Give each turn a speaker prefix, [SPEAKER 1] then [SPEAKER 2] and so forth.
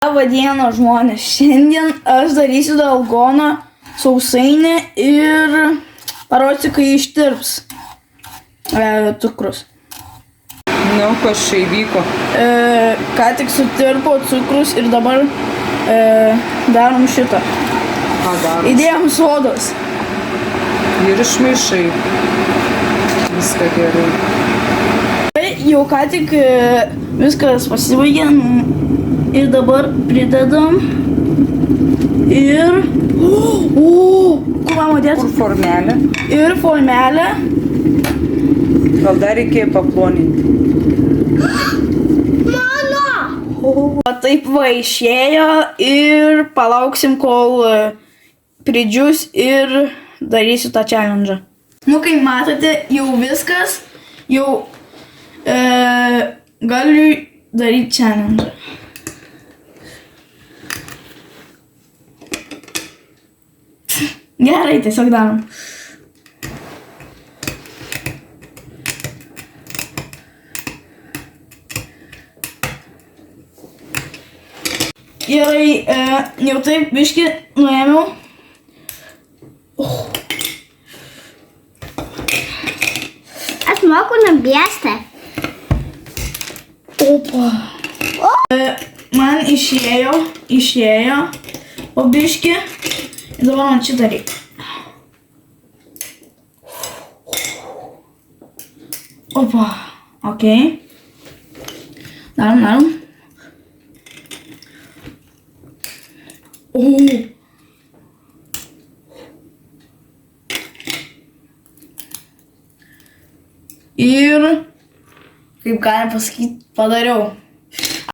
[SPEAKER 1] Labą dieną, žmonės. Šiandien aš darysiu dalgoną sausainį ir parodysiu, kai ištirps cukrus.
[SPEAKER 2] Nu, kas čia įvyko?
[SPEAKER 1] Ką tik sutirpo cukrus ir dabar darom šitą.
[SPEAKER 2] Ką darom?
[SPEAKER 1] Įdėjom sodos.
[SPEAKER 2] Ir išmaišai. Viską gerai.
[SPEAKER 1] Tai jau ką tik viskas pasibaigė. Ir dabar pridedam ir... Kur mama dėtų?
[SPEAKER 2] Kur formelė?
[SPEAKER 1] Ir formelę.
[SPEAKER 2] Gal dar reikėjo paploninti?
[SPEAKER 1] Mano! Taip va išėjo ir palauksim, kol pridžius ir darysiu tą challenge. Nu, kai matote, jau viskas, jau galiu daryti challenge. Gerai, tiesiog darom. Gerai, jau taip biškį nuėmiau.
[SPEAKER 3] Aš moku nubiesti.
[SPEAKER 1] Opa. Man išėjo po biškį. Ir dabar man šitą reikia. Opa, okei. Darom. Ir, kaip galim pasakyti, padariau.